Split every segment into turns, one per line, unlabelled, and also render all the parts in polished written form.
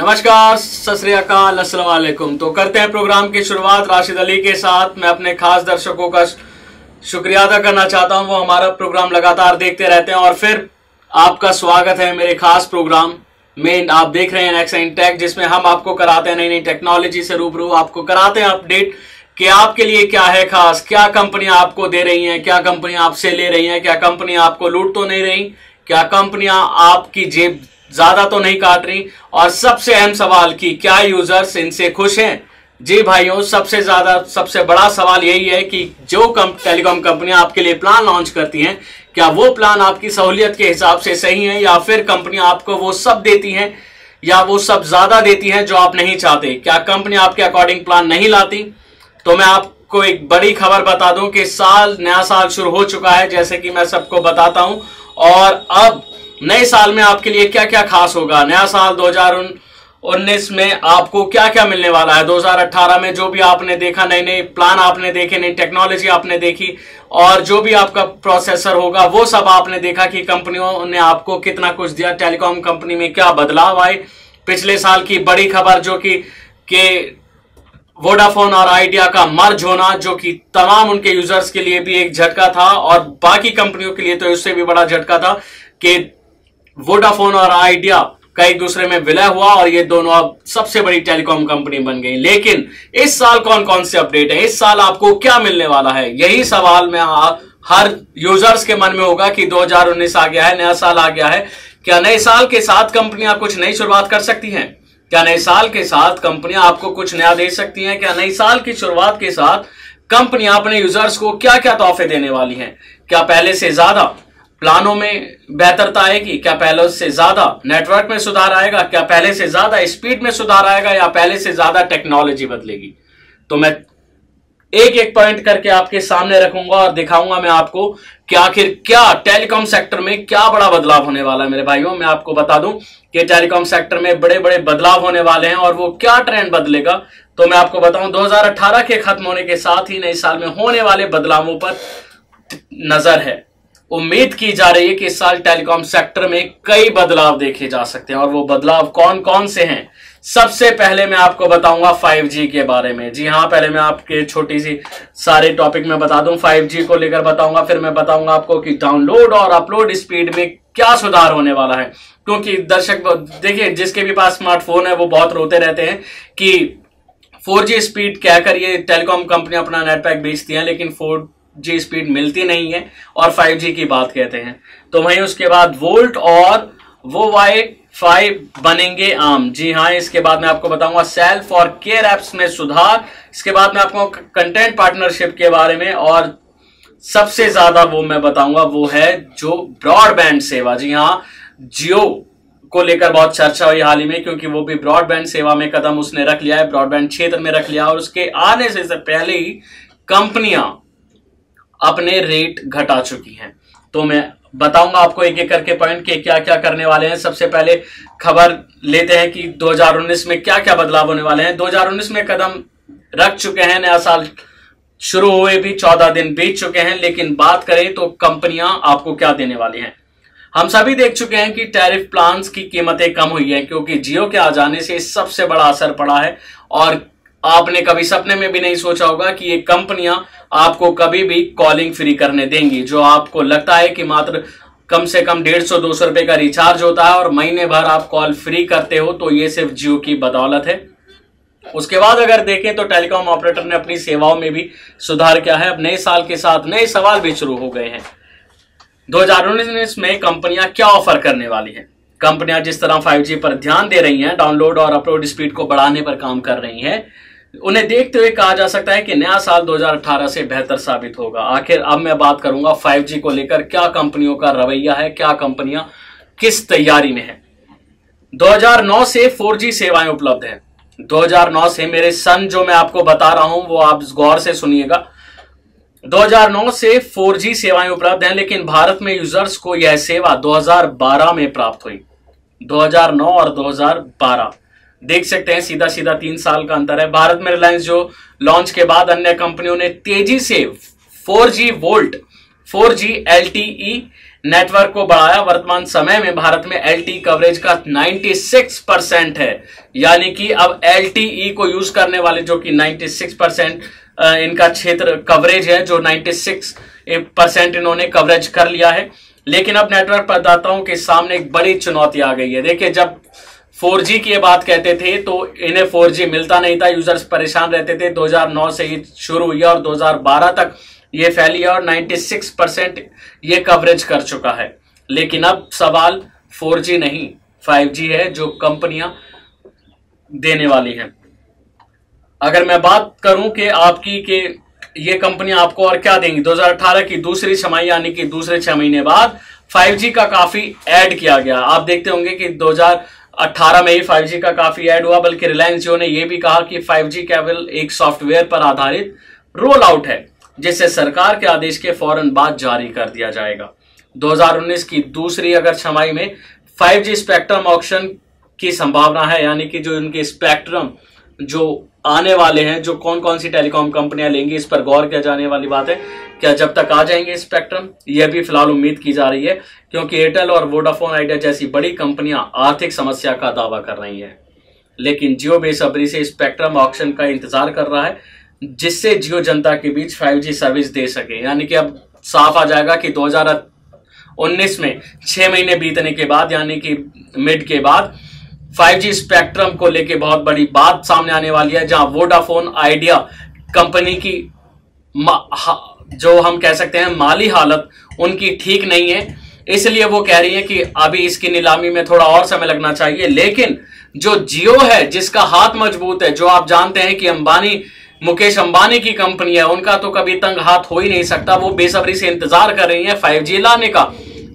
नमस्कार, सत श्री अकाल, अस्सलाम वालेकुम। तो करते हैं प्रोग्राम की शुरुआत राशिद अली के साथ। मैं अपने खास दर्शकों का शुक्रिया अदा करना चाहता हूं, वो हमारा प्रोग्राम लगातार देखते रहते हैं और फिर आपका स्वागत है मेरे खास प्रोग्राम में। आप देख रहे हैं नेक्स्ट इन टेक, जिसमें हम आपको कराते हैं नई नई टेक्नोलॉजी से रूबरू, आपको कराते हैं अपडेट कि आपके लिए क्या है खास, क्या कंपनियां आपको दे रही हैं, क्या कंपनियां आपसे ले रही हैं, क्या कंपनियां आपको लूट तो नहीं रही, क्या कंपनियां आपकी जेब ज्यादा तो नहीं काट रही, और सबसे अहम सवाल कि क्या यूजर्स इनसे खुश हैं। जी भाइयों, सबसे बड़ा सवाल यही है कि जो टेलीकॉम कंपनियां आपके लिए प्लान लॉन्च करती हैं, क्या वो प्लान आपकी सहूलियत के हिसाब से सही है, या फिर कंपनियां आपको वो सब देती हैं या वो सब ज्यादा देती हैं जो आप नहीं चाहते। क्या कंपनी आपके अकॉर्डिंग प्लान नहीं लाती? तो मैं आपको एक बड़ी खबर बता दूं कि नया साल शुरू हो चुका है, जैसे कि मैं सबको बताता हूं। और अब नए साल में आपके लिए क्या क्या खास होगा, नया साल 2019 में आपको क्या क्या मिलने वाला है। 2018 में जो भी आपने देखा, नए नए प्लान आपने देखे, नई टेक्नोलॉजी आपने देखी, और जो भी आपका प्रोसेसर होगा वो सब आपने देखा कि कंपनियों ने आपको कितना कुछ दिया, टेलीकॉम कंपनी में क्या बदलाव आए। पिछले साल की बड़ी खबर जो कि वोडाफोन और आइडिया का मर्ज होना, जो कि तमाम उनके यूजर्स के लिए भी एक झटका था और बाकी कंपनियों के लिए तो उससे भी बड़ा झटका था कि वोडाफोन और आइडिया का एक दूसरे में विलय हुआ और ये दोनों अब सबसे बड़ी टेलीकॉम कंपनी बन गई। लेकिन इस साल कौन कौन से अपडेट है, इस साल आपको क्या मिलने वाला है, यही सवाल में हर यूजर्स के मन में होगा कि 2019 आ गया है, नया साल आ गया है। क्या नए साल के साथ कंपनियां कुछ नई शुरुआत कर सकती हैं? क्या नए साल के साथ कंपनियां आपको कुछ नया दे सकती हैं? क्या नई साल की शुरुआत के साथ कंपनियां अपने यूजर्स को क्या क्या तोहफे देने वाली हैं? क्या पहले से ज्यादा प्लानों में बेहतरता आएगी? क्या पहले से ज्यादा नेटवर्क में सुधार आएगा? क्या पहले से ज्यादा स्पीड में सुधार आएगा, या पहले से ज्यादा टेक्नोलॉजी बदलेगी? तो मैं एक एक पॉइंट करके आपके सामने रखूंगा और दिखाऊंगा मैं आपको कि आखिर क्या टेलीकॉम सेक्टर में क्या बड़ा बदलाव होने वाला है। मेरे भाइयों, मैं आपको बता दूं कि टेलीकॉम सेक्टर में बड़े बड़े बदलाव होने वाले हैं और वो क्या ट्रेंड बदलेगा। तो मैं आपको बताऊं, 2018 के खत्म होने के साथ ही नए साल में होने वाले बदलावों पर नजर है। उम्मीद की जा रही है कि इस साल टेलीकॉम सेक्टर में कई बदलाव देखे जा सकते हैं, और वो बदलाव कौन कौन से हैं। सबसे पहले मैं आपको बताऊंगा 5G के बारे में। जी हाँ, पहले मैं आपके छोटी सी सारे टॉपिक में बता दूं, 5G को लेकर बताऊंगा। फिर मैं बताऊंगा आपको कि डाउनलोड और अपलोड स्पीड में क्या सुधार होने वाला है, क्योंकि दर्शक देखिए, जिसके भी पास स्मार्टफोन है वो बहुत रोते रहते हैं कि 4G स्पीड कहकर ये टेलीकॉम कंपनी अपना नेट पैक बेचती है, लेकिन 4G स्पीड मिलती नहीं है और 5G की बात कहते हैं। तो वहीं उसके बाद वोल्ट और वो वाई-फाई बनेंगे आम। जी हाँ, इसके बाद मैं आपको बताऊंगा सेल्फ और केयर एप्स में सुधार। इसके बाद मैं आपको कंटेंट पार्टनरशिप के बारे में, और सबसे ज्यादा वो मैं बताऊंगा वो है जो ब्रॉडबैंड सेवा। जी हाँ, जियो को लेकर बहुत चर्चा हुई हाल ही में, क्योंकि वो भी ब्रॉडबैंड सेवा में कदम उसने रख लिया है, ब्रॉडबैंड क्षेत्र में रख लिया, और उसके आने से पहले ही कंपनियां अपने रेट घटा चुकी हैं। तो मैं बताऊंगा आपको एक एक करके पॉइंट के क्या क्या करने वाले हैं। सबसे पहले खबर लेते हैं कि 2019 में क्या क्या बदलाव होने वाले हैं। 2019 में कदम रख चुके हैं, नया साल शुरू हुए भी 14 दिन बीत चुके हैं, लेकिन बात करें तो कंपनियां आपको क्या देने वाली हैं। हम सभी देख चुके हैं कि टैरिफ प्लान्स की कीमतें कम हुई हैं, क्योंकि जियो के आ जाने से सबसे बड़ा असर पड़ा है। और आपने कभी सपने में भी नहीं सोचा होगा कि ये कंपनियां आपको कभी भी कॉलिंग फ्री करने देंगी। जो आपको लगता है कि मात्र कम से कम 150-200 रुपए का रिचार्ज होता है और महीने भर आप कॉल फ्री करते हो, तो ये सिर्फ जियो की बदौलत है। उसके बाद अगर देखें तो टेलीकॉम ऑपरेटर ने अपनी सेवाओं में भी सुधार किया है। अब नए साल के साथ नए सवाल भी शुरू हो गए हैं। 2019 में कंपनियां क्या ऑफर करने वाली हैं? कंपनियां जिस तरह 5G पर ध्यान दे रही हैं, डाउनलोड और अपलोड स्पीड को बढ़ाने पर काम कर रही हैं, उन्हें देखते हुए कहा जा सकता है कि नया साल 2018 से बेहतर साबित होगा। आखिर अब मैं बात करूंगा 5G को लेकर क्या कंपनियों का रवैया है, क्या कंपनियां किस तैयारी में है। 2009 से 4G सेवाएं उपलब्ध हैं। 2009 से मेरे सन जो मैं आपको बता रहा हूं वो आप गौर से सुनिएगा। 2009 से 4G सेवाएं उपलब्ध हैं, लेकिन भारत में यूजर्स को यह सेवा 2012 में प्राप्त हुई। 2009 और 2012 देख सकते हैं, सीधा सीधा 3 साल का अंतर है। भारत में रिलायंस जो लॉन्च के बाद अन्य कंपनियों ने तेजी से 4G volt, 4G LTE network को बढ़ाया। वर्तमान समय में भारत में LTE कवरेज का 96% है, यानी कि अब LTE को यूज करने वाले जो कि 96% इनका क्षेत्र कवरेज है, जो 96% इन्होंने कवरेज कर लिया है। लेकिन अब नेटवर्क प्रदाताओं के सामने एक बड़ी चुनौती आ गई है। देखिए, जब 4G की बात कहते थे तो इन्हें 4G मिलता नहीं था, यूजर्स परेशान रहते थे। 2009 से ये शुरू हुई और 2012 तक ये फैली है और 96% ये कवरेज कर चुका है। लेकिन अब सवाल 4G नहीं 5G है जो कंपनियां देने वाली हैं। अगर मैं बात करूं कि आपकी के ये कंपनियां आपको और क्या देंगी, 2018 की दूसरी छमाही यानी कि दूसरे 6 महीने बाद 5G का काफी ऐड किया गया। आप देखते होंगे कि 2018 में ही 5G का काफी ऐड हुआ, बल्कि रिलायंस जियो ने यह भी कहा कि 5G केवल एक सॉफ्टवेयर पर आधारित रोल आउट है, जिसे सरकार के आदेश के फौरन बाद जारी कर दिया जाएगा। 2019 की दूसरी अगर छमाही में 5G स्पेक्ट्रम ऑक्शन की संभावना है, यानी कि जो इनके स्पेक्ट्रम जो आने वाले हैं, जो कौन कौन सी टेलीकॉम कंपनियां लेंगी, इस पर गौर किया जाने वाली बात है। क्या जब तक आ जाएंगे स्पेक्ट्रम, यह भी फिलहाल उम्मीद की जा रही है, क्योंकि एयरटेल और वोडाफोन आइडिया जैसी बड़ी कंपनियां आर्थिक समस्या का दावा कर रही हैं। लेकिन जियो बेसब्री से स्पेक्ट्रम ऑक्शन का इंतजार कर रहा है, जिससे जियो जनता के बीच 5G सर्विस दे सके। यानी कि अब साफ आ जाएगा कि 2019 में 6 महीने बीतने के बाद, यानी कि मिड के बाद 5G स्पेक्ट्रम को लेके बहुत बड़ी बात सामने आने वाली है, जहां वोडाफोन आइडिया कंपनी की जो हम कह सकते हैं माली हालत उनकी ठीक नहीं है। इसलिए वो कह रही है कि अभी इसकी नीलामी में थोड़ा और समय लगना चाहिए। लेकिन जो जियो है, जिसका हाथ मजबूत है, जो आप जानते हैं कि मुकेश अंबानी की कंपनी है, उनका तो कभी तंग हाथ हो ही नहीं सकता। वो बेसब्री से इंतजार कर रही है 5G लाने का,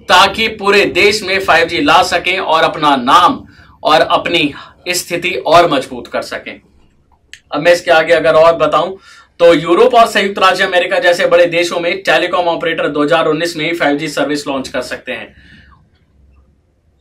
ताकि पूरे देश में 5G ला सकें और अपना नाम और अपनी स्थिति और मजबूत कर सकें। अब मैं इसके आगे अगर और बताऊं तो यूरोप और संयुक्त राज्य अमेरिका जैसे बड़े देशों में टेलीकॉम ऑपरेटर 2019 में ही 5G सर्विस लॉन्च कर सकते हैं।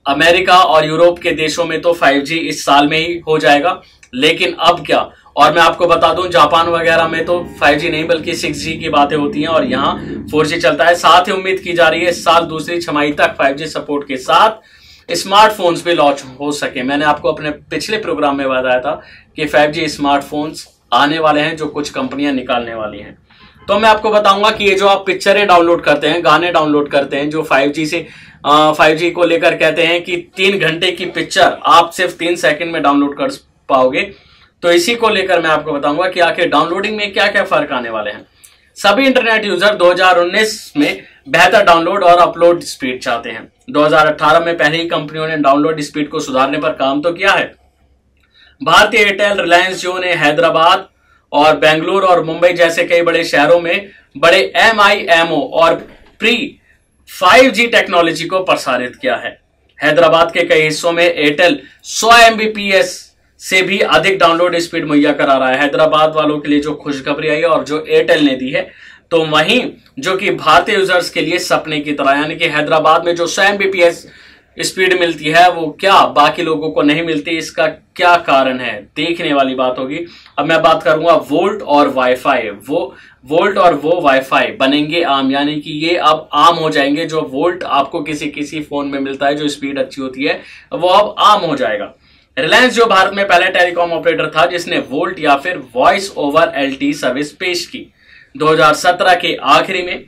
अमेरिका और यूरोप के देशों में तो 5G इस साल में ही हो जाएगा, लेकिन अब क्या। और मैं आपको बता दूं, जापान वगैरह में तो 5G नहीं बल्कि 6G की बातें होती हैं और यहां 4G चलता है। साथ ही उम्मीद की जा रही है इस साल दूसरी छमाही तक 5G सपोर्ट के साथ स्मार्टफोन्स भी लॉन्च हो सके। मैंने आपको अपने पिछले प्रोग्राम में बताया था कि 5G स्मार्टफोन्स आने वाले हैं, जो कुछ कंपनियां निकालने वाली हैं। तो मैं आपको बताऊंगा कि ये जो आप पिक्चरें डाउनलोड करते हैं, गाने डाउनलोड करते हैं, जो 5G को लेकर कहते हैं कि 3 घंटे की पिक्चर आप सिर्फ 3 सेकंड में डाउनलोड कर पाओगे, तो इसी को लेकर मैं आपको बताऊंगा कि आखिर डाउनलोडिंग में क्या क्या फर्क आने वाले हैं। सभी इंटरनेट यूजर 2019 में बेहतर डाउनलोड और अपलोड स्पीड चाहते हैं। 2018 में पहले ही कंपनियों ने डाउनलोड स्पीड को सुधारने पर काम तो किया है। भारतीय एयरटेल, रिलायंस जियो ने हैदराबाद और बेंगलुरु और मुंबई जैसे कई बड़े शहरों में बड़े MIMO और प्री 5G टेक्नोलॉजी को प्रसारित किया है। हैदराबाद के कई हिस्सों में एयरटेल 100 Mbps से भी अधिक डाउनलोड स्पीड मुहैया करा रहा है। हैदराबाद वालों के लिए जो खुशखबरी आई है और जो एयरटेल ने दी है, तो वहीं जो कि भारतीय यूजर्स के लिए सपने की तरह, यानी कि हैदराबाद में जो 100 Mbps स्पीड मिलती है वो क्या बाकी लोगों को नहीं मिलती, इसका क्या कारण है, देखने वाली बात होगी। अब मैं बात करूंगा वोल्ट और वाईफाई। वोल्ट और वो वाईफाई बनेंगे आम, यानी कि ये अब आम हो जाएंगे। जो वोल्ट आपको किसी फोन में मिलता है, जो स्पीड अच्छी होती है, वो अब आम हो जाएगा। रिलायंस जो भारत में पहला टेलीकॉम ऑपरेटर था जिसने वोल्ट या फिर वॉइस ओवर LTE सर्विस पेश की। 2017 के आखिरी में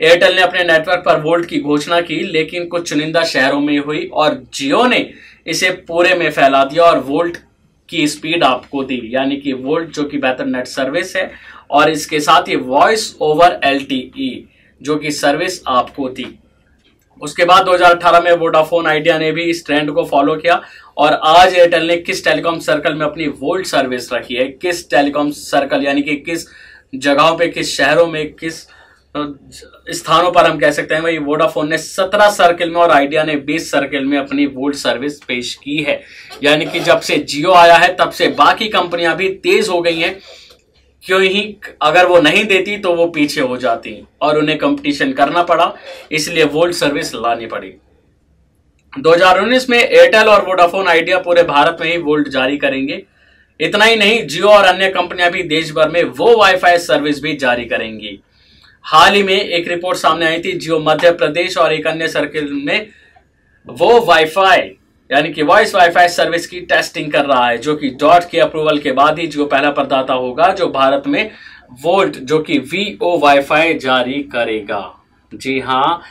एयरटेल ने अपने नेटवर्क पर वोल्ट की घोषणा की, लेकिन कुछ चुनिंदा शहरों में हुई और जियो ने इसे पूरे में फैला दिया और वोल्ट की स्पीड आपको दी, यानी कि वोल्ट जो कि बेहतर नेट सर्विस है, और इसके साथ ही वॉइस ओवर LTE जो कि सर्विस आपको दी। उसके बाद 2018 में वोडाफोन आइडिया ने भी इस ट्रेंड को फॉलो किया और आज एयरटेल ने किस टेलीकॉम सर्कल में अपनी वोल्ट सर्विस रखी है, किस टेलीकॉम सर्कल यानी कि किस जगहों पे, किस शहरों में, किस स्थानों पर हम कह सकते हैं, वही वोडाफोन ने 17 सर्किल में और आइडिया ने 20 सर्किल में अपनी वोल्ट सर्विस पेश की है। यानी कि जब से जियो आया है तब से बाकी कंपनियां भी तेज हो गई हैं, क्यों ही अगर वो नहीं देती तो वो पीछे हो जाती और उन्हें कंपटीशन करना पड़ा, इसलिए वोल्ट सर्विस लानी पड़ी। 2019 में एयरटेल और वोडाफोन आइडिया पूरे भारत में ही वोल्ट जारी करेंगे। इतना ही नहीं, जियो और अन्य कंपनियां भी देश भर में वो वाईफाई सर्विस भी जारी करेंगी। हाल ही में एक रिपोर्ट सामने आई थी, जियो मध्य प्रदेश और एक अन्य सर्किल में वो वाईफाई यानी कि वॉइस वाईफाई सर्विस की टेस्टिंग कर रहा है, जो कि डॉट के अप्रूवल के बाद ही जियो पहला प्रदाता होगा जो भारत में वोल्ट जो कि वीओ वाईफाई जारी करेगा। जी हाँ,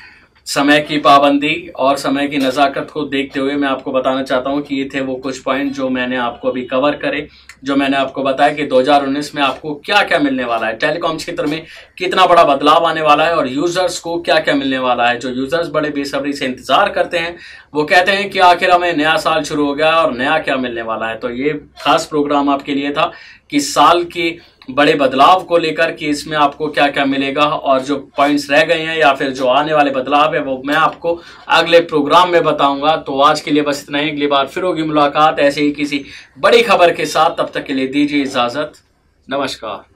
समय की पाबंदी और समय की नज़ाकत को देखते हुए मैं आपको बताना चाहता हूं कि ये थे वो कुछ पॉइंट जो मैंने आपको अभी कवर करे, जो मैंने आपको बताया कि 2019 में आपको क्या क्या मिलने वाला है, टेलीकॉम क्षेत्र में कितना बड़ा बदलाव आने वाला है और यूजर्स को क्या क्या मिलने वाला है। जो यूजर्स बड़े बेसब्री से इंतजार करते हैं, वो कहते हैं कि आखिर हमें नया साल शुरू हो गया और नया क्या मिलने वाला है। तो ये खास प्रोग्राम आपके लिए था कि साल की बड़े बदलाव को लेकर कि इसमें आपको क्या क्या मिलेगा और जो पॉइंट्स रह गए हैं या फिर जो आने वाले बदलाव है वो मैं आपको अगले प्रोग्राम में बताऊंगा। तो आज के लिए बस इतना ही, अगली बार फिर होगी मुलाकात ऐसे ही किसी बड़ी खबर के साथ। तब तक के लिए दीजिए इजाजत, नमस्कार।